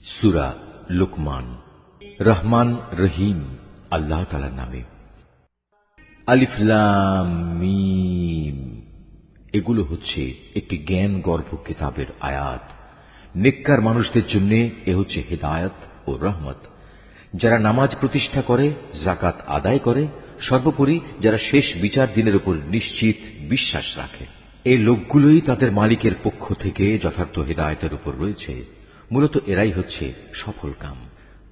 সূরা লুকমান। রহমান রহিম আল্লাহ তাআলার নামে। আলিফ লাম মিম, এগুলো হচ্ছে একটি জ্ঞান গর্ভ কিতাবের আয়াত। নেককার মানুষদের জন্য এ হচ্ছে হিদায়াত ও রহমত। যারা নামাজ প্রতিষ্ঠা করে, যাকাত আদায় করে, সর্বোপরি যারা শেষ বিচার দিনের উপর নিশ্চিত বিশ্বাস রাখে, এই লোকগুলোই তাদের মালিকের পক্ষ থেকে যথার্থ হিদায়াতের উপর রয়েছে। মূলত এরাই হচ্ছে সফল কাম।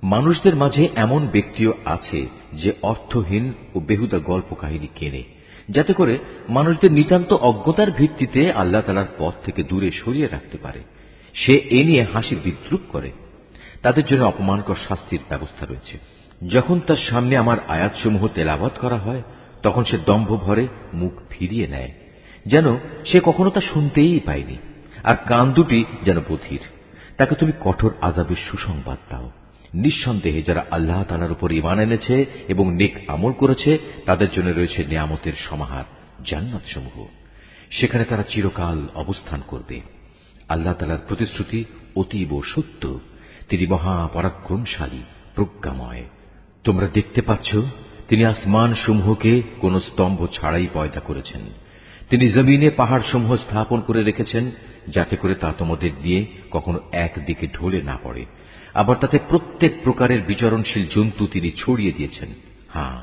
মানুষদের মাঝে এমন ব্যক্তিও আছে যে অর্থহীন ও বেহুদা গল্প কাহিনী কেনে, যাতে করে মানুষদের নিতান্ত অজ্ঞতার ভিত্তিতে আল্লাহ তাআলার পথ থেকে দূরে সরিয়ে রাখতে পারে। সে এ নিয়ে হাসি বিদ্রুপ করে। তাদের জন্য অপমানকর শাস্তির ব্যবস্থা রয়েছে। যখন তার সামনে আমার আয়াতসমূহ তেলাওয়াত করা হয়, তখন সে দম্ভ ভরে মুখ ফিরিয়ে নেয়, যেন সে কখনো তা শুনতেই পায়নি, আর কান দুটি যেন বধির। তাকে তুমি কঠোর আযাবের সুসংবাদ দাও। নিঃসন্দেহে যারা আল্লাহ তাআলার উপর ঈমান এনেছে এবং নেক আমল করেছে, তাদের জন্য রয়েছে নিয়ামতের সমাহার, জান্নাতসমূহ। সেখানে তারা চিরকাল অবস্থান করবে। আল্লাহ তাআলার প্রতিশ্রুতি অতীব সত্য। তিনি মহাপরাক্রমশালী, প্রজ্ঞাময়। তোমরা দেখতে পাচ্ছ, তিনি আসমান সমূহকে কোন স্তম্ভ ছাড়াই পয়দা করেছেন। তিনি জমিনে পাহাড় সমূহ স্থাপন করে রেখেছেন, যাতে করে তা তোমাদের নিয়ে কখনো একদিকে ঢলে না পড়ে। আবার তাতে প্রত্যেক প্রকারের বিচরণশীল জন্তু তিনি ছড়িয়ে দিয়েছেন। হ্যাঁ,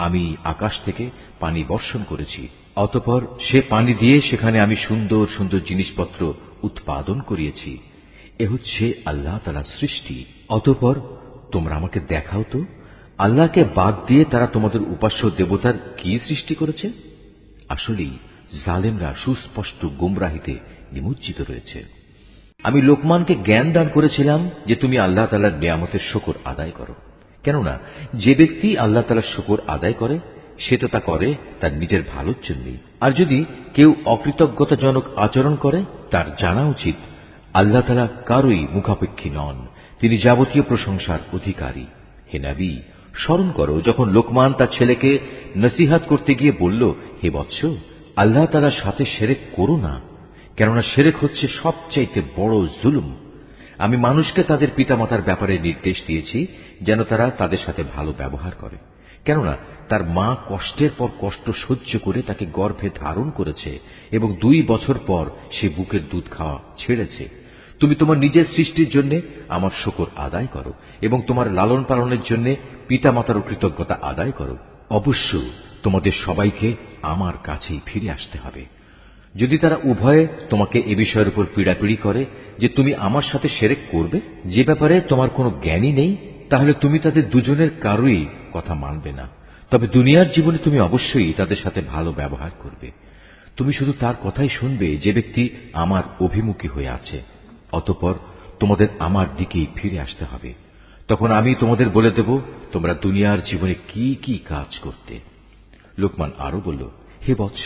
আমি আকাশ থেকে পানি বর্ষণ করেছি, অতঃপর সে পানি দিয়ে সেখানে আমি সুন্দর সুন্দর জিনিসপত্র উৎপাদন করিয়েছি। এ হচ্ছে আল্লাহ তাআলার সৃষ্টি। অতঃপর তোমরা আমাকে দেখাও তো, আল্লাহকে বাদ দিয়ে তারা তোমাদের উপাস্য দেবতার কি সৃষ্টি করেছে? আসলেই জালেমরা সুস্পষ্ট গুমরাহিতে নিমজ্জিত রয়েছে। আমি লোকমানকে জ্ঞান দান করেছিলাম যে তুমি আল্লাহ তাআলার নিয়ামতের শুকর আদায় করো। কেননা যে ব্যক্তি আল্লাহ তাআলার শুকর আদায় করে, সে তো তা করে তার নিজের ভালোর জন্যই। আর যদি কেউ অকৃতজ্ঞতাজনক আচরণ করে, তার জানা উচিত আল্লাহ তাআলা কারোই মুখাপেক্ষী নন, তিনি যাবতীয় প্রশংসার অধিকারী। হে নবী, স্মরণ করো যখন লোকমান তার ছেলেকে নসিহত করতে গিয়ে বলল, হে বৎস, আল্লাহ তাআলার সাথে শিরক করো না, কেননা শিরক হচ্ছে সবচাইতে বড় জুলুম। আমি মানুষকে তাদের পিতামাতার ব্যাপারে নির্দেশ দিয়েছি যেন তারা তাদের সাথে ভালো ব্যবহার করে, কেননা তার মা কষ্টের পর কষ্ট সহ্য করে তাকে গর্ভে ধারণ করেছে এবং 2 বছর পর সে বুকের দুধ খাওয়া ছেড়েছে। তুমি তোমার নিজের সৃষ্টির জন্য আমার শুকর আদায় করো এবং তোমার লালন পালনের জন্য পিতামাতার কৃতজ্ঞতা আদায় করো। অবশ্য তোমাদের সবাইকে আমার কাছেই ফিরে আসতে হবে। যদি তারা উভয়ে তোমাকে এ বিষয়ের উপর পীড়াপিড়ি করে যে তুমি আমার সাথে শিরক করবে, যে ব্যাপারে তোমার কোনো জ্ঞানই নেই, তাহলে তুমি তাদের দুজনের কারোই কথা মানবে না। তবে দুনিয়ার জীবনে তুমি অবশ্যই তাদের সাথে ভালো ব্যবহার করবে। তুমি শুধু তার কথাই শুনবে যে ব্যক্তি আমার অভিমুখী হয়ে আছে। অতঃপর তোমাদের আমার দিকেই ফিরে আসতে হবে। তখন আমি তোমাদের বলে দেব তোমরা দুনিয়ার জীবনে কি কি কাজ করতে। লোকমান আরো বলল, হে বৎস,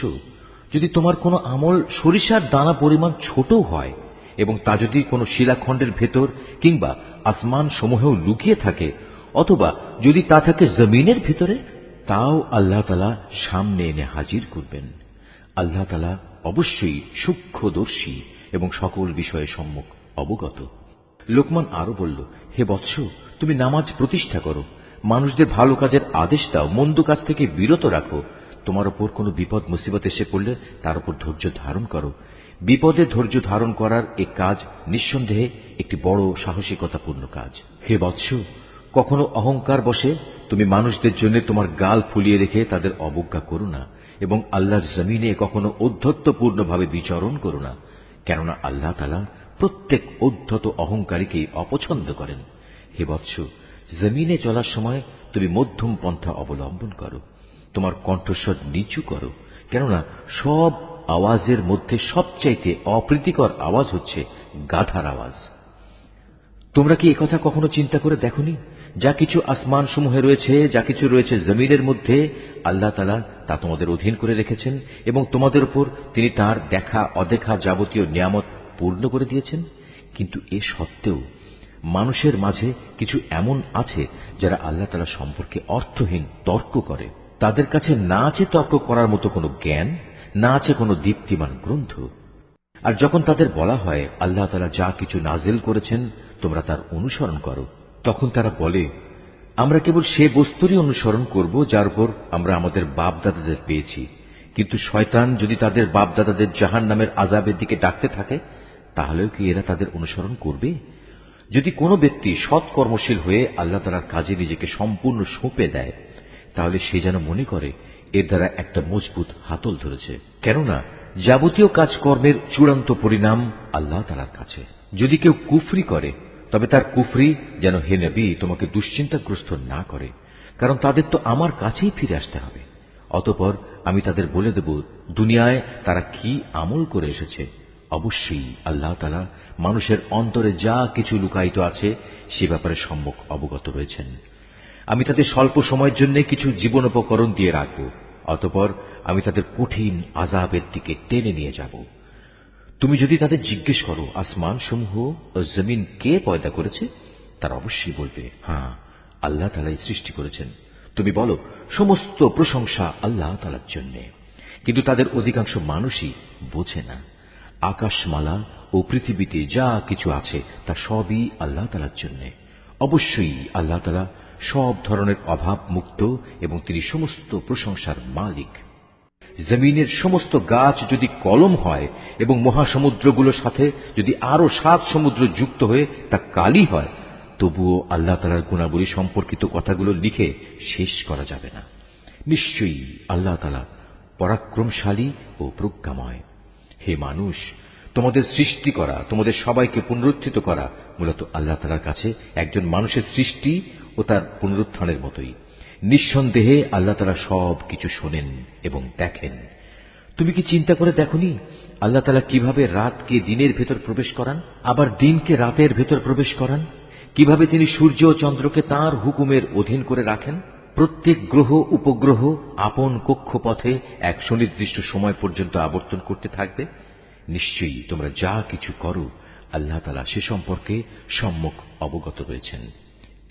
যদি তোমার কোনো আমল সরিষার দানা পরিমাণ ছোটও হয় এবং তা যদি কোনো শিলাখণ্ডের ভেতর কিংবা আসমান সমূহেও লুকিয়ে থাকে, অথবা যদি তা থাকে জমিনের ভিতরে, তাও আল্লাহ তাআলা সামনে এনে হাজির করবেন। আল্লাহ তাআলা অবশ্যই সূক্ষ্মদর্শী এবং সকল বিষয়ে সম্যক অবগত। লোকমান আরো বলল, হে বৎস, তুমি নামাজ প্রতিষ্ঠা করো, মানুষদের ভালো কাজের আদেশ দাও, মন্দ কাজ থেকে বিরত রাখো। তোমার উপর কোনো বিপদ মুসিবত এসে পড়লে তার উপর ধৈর্য ধারণ করো। বিপদে ধৈর্য ধারণ করার এ কাজ নিঃসন্দেহে একটি বড় সাহসিকতাপূর্ণ কাজ। হে বৎস, কখনো অহংকার বশে তুমি মানুষদের জন্য তোমার গাল ফুলিয়ে রেখে তাদের অবজ্ঞা করো না এবং আল্লাহর জমিনে কখনো ঔদ্ধত্যপূর্ণভাবে বিচরণ করো না, কেননা আল্লাহ তাআলা প্রত্যেক ঔদ্ধত অহংকারীকেই অপছন্দ করেন। হে বৎস, জমিনে চলার সময় তুমি মধ্যম পন্থা অবলম্বন করো। তোমার কণ্ঠস্বর নিচু করো, কেননা সব আওয়াজের মধ্যে সবচাইতে অপ্রীতিকর আওয়াজ হচ্ছে গাধার আওয়াজ। তোমরা কি একথা কখনো চিন্তা করে দেখোনি? যা কিছু আসমান সমূহে রয়েছে, যা কিছু রয়েছে জমিনের মধ্যে, আল্লাহ তাআলা তা তোমাদের অধীন করে রেখেছেন এবং তোমাদের উপর তিনি তার দেখা অদেখা যাবতীয় নিয়ামত পূর্ণ করে দিয়েছেন। কিন্তু এ সত্ত্বেও মানুষের মাঝে কিছু এমন আছে যারা আল্লাহ তাআলা সম্পর্কে অর্থহীন তর্ক করে। তাদের কাছে না আছে তর্ক করার মতো কোনো জ্ঞান, না আছে কোনো দীপ্তিমান গ্রন্থ। আর যখন তাদের বলা হয় আল্লাহ তাআলা যা কিছু নাজিল করেছেন তোমরা তার অনুসরণ করো। তখন তারা বলে, আমরা কেবল সে বস্তুরই অনুসরণ করব যার উপর আমরা আমাদের বাপদাদাদের পেয়েছি। কিন্তু শয়তান যদি তাদের বাপদাদাদের জাহান্নামের আযাবের দিকে ডাকতে থাকে, তাহলেও কি এরা তাদের অনুসরণ করবে? যদি কোনো ব্যক্তি সৎ কর্মশীল হয়ে আল্লাহ তাআলার কাজে নিজেকে সম্পূর্ণ সঁপে দেয়, তাহলে সে যেন মনে করে এর দ্বারা একটা মজবুত হাতল ধরেছে। কেননা যাবতীয় কাজকর্মের চূড়ান্ত পরিণাম আল্লাহ তাআলার কাছে। যদি কেউ কুফরি করে, তবে তার কুফরি যেন হে নবী তোমাকে দুশ্চিন্তাগ্রস্ত না করে, কারণ তাদের তো আমার কাছেই ফিরে আসতে হবে। অতঃপর আমি তাদের বলে দেব দুনিয়ায় তারা কি আমল করে এসেছে। অবশ্যই আল্লাহ তাআলা মানুষের অন্তরে যা কিছু লুকায়িত আছে সে ব্যাপারে সম্যক অবগত রয়েছেন। আমি তাদের স্বল্প সময়ের জন্য কিছু জীবনোপকরণ দিয়ে রাখব, অতঃপর আমি তাদের কঠিন আযাবের দিকে টেনে নিয়ে যাব। তুমি যদি তাদের জিজ্ঞেস করো আসমান সমূহ ও জমিন কে পয়দা করেছে, তারা অবশ্যই বলবে, হ্যাঁ, আল্লাহ তাআলাই সৃষ্টি করেছেন। তুমি বলো, সমস্ত প্রশংসা আল্লাহ তাআলার জন্য। কিন্তু তাদের অধিকাংশ মানুষই বোঝে না। আকাশমালা ও পৃথিবীতে যা কিছু আছে তা সবই আল্লাহ তাআলার জন্য। অবশ্যই আল্লাহ তাআলা সব ধরনের অভাব মুক্ত এবং তিনি সমস্ত প্রশংসার মালিক। জমিনের সমস্ত গাছ যদি কলম হয় এবং মহাসমুদ্রগুলোর সাথে যদি আরো 7 সমুদ্র যুক্ত হয়ে তা কালি হয়, তবুও আল্লাহ তাআলার গুণাবলী সম্পর্কিত কথাগুলো লিখে শেষ করা যাবে না। নিশ্চয়ই আল্লাহ তাআলা পরাক্রমশালী ও প্রজ্ঞাময়। হে মানুষ, তোমাদের সৃষ্টি করা, তোমাদের সবাইকে পুনরুত্থিত করা মূলত আল্লাহ তাআলার কাছে একজন মানুষের সৃষ্টি ও তার পুনরুত্থানের মতোই। নিঃসন্দেহে আল্লাহ তাআলা সব কিছু শোনেন এবং দেখেন। তুমি কি চিন্তা করে দেখনি আল্লাহ তাআলা কিভাবে রাতকে দিনের ভেতর প্রবেশ করান, আবার দিনকে রাতের ভেতর প্রবেশ করান? কিভাবে তিনি সূর্য ও চন্দ্রকে তাঁর হুকুমের অধীন করে রাখেন? প্রত্যেক গ্রহ উপগ্রহ আপন কক্ষপথে এক সুনির্দিষ্ট সময় পর্যন্ত আবর্তন করতে থাকবে। নিশ্চয়ই তোমরা যা কিছু করো আল্লাহ তাআলা সে সম্পর্কে সম্যক অবগত রয়েছেন।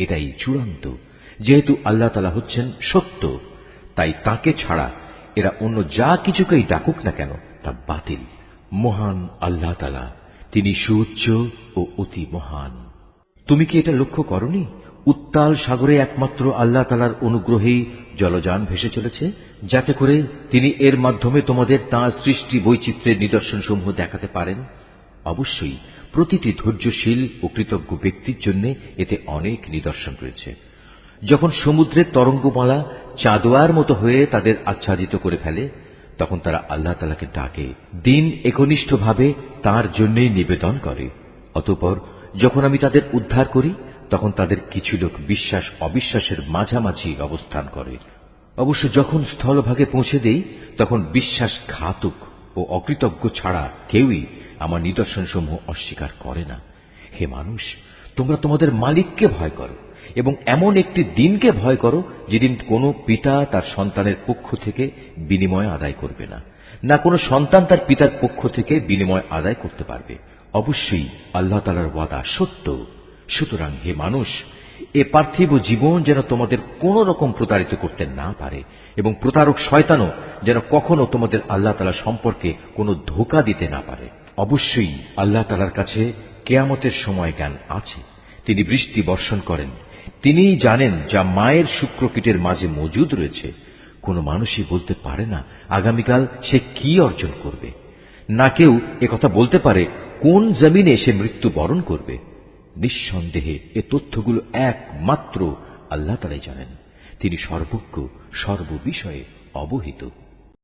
এটাই চূড়ান্ত। যেহেতু আল্লাহ তাআলা হচ্ছেন সত্য, তাই তাকে ছাড়া এরা অন্য যা কিছুকেই ডাকুক না কেন তা বাতিল। মহান আল্লাহ তাআলা, তিনি সুউচ্চ ও অতি মহান। তুমি কি এটা লক্ষ্য করনি উত্তাল সাগরে একমাত্র আল্লাহ তাআলার অনুগ্রহেই জলযান ভেসে চলেছে, যাতে করে তিনি এর মাধ্যমে তোমাদের তাঁর সৃষ্টি বৈচিত্র্যের নিদর্শনসমূহ দেখাতে পারেন? অবশ্যই প্রতিটি ধৈর্যশীল ও কৃতজ্ঞ ব্যক্তির জন্য এতে অনেক নিদর্শন রয়েছে। যখন সমুদ্রের তরঙ্গমালা চাঁদোয়ার মতো হয়ে তাদের আচ্ছাদিত করে ফেলে, তখন তারা আল্লাহ তাআলাকে ডাকে, দিন একনিষ্ঠভাবে তাঁর জন্যই নিবেদন করে। অতঃপর যখন আমি তাদের উদ্ধার করি, তখন তাদের কিছু লোক বিশ্বাস অবিশ্বাসের মাঝামাঝি অবস্থান করে। অবশ্য যখন স্থলভাগে পৌঁছে দেই, তখন বিশ্বাসঘাতক ও অকৃতজ্ঞ ছাড়া কেউই আমার নিদর্শনসমূহ অস্বীকার করে না। হে মানুষ, তোমরা তোমাদের মালিককে ভয় করো এবং এমন একটি দিনকে ভয় করো যেদিন কোনো পিতা তার সন্তানের পক্ষ থেকে বিনিময় আদায় করবে না, না কোনো সন্তান তার পিতার পক্ষ থেকে বিনিময় আদায় করতে পারবে। অবশ্যই আল্লাহ তাআলার ওয়াদা সত্য। সুতরাং হে মানুষ, এ পার্থিব জীবন যেন তোমাদের কোন রকম প্রতারিত করতে না পারে এবং প্রতারক শয়তানও যেন কখনো তোমাদের আল্লাহ তাআলা সম্পর্কে কোনো ধোঁকা দিতে না পারে। অবশ্যই আল্লাহ তাআলার কাছে কিয়ামতের সময় জ্ঞান আছে। তিনি বৃষ্টি বর্ষণ করেন। তিনিই জানেন যা মায়ের শুক্রকীটের মাঝে মজুদ রয়েছে। কোনো মানুষই বলতে পারে না আগামীকাল সে কি অর্জন করবে, না কেউ একথা বলতে পারে কোন জমিনে সে মৃত্যু বরণ করবে। নিঃসন্দেহে এ তথ্যগুলো একমাত্র আল্লাহ তাআলাই জানেন। তিনি সর্বজ্ঞ, সর্ববিষয়ে অবহিত।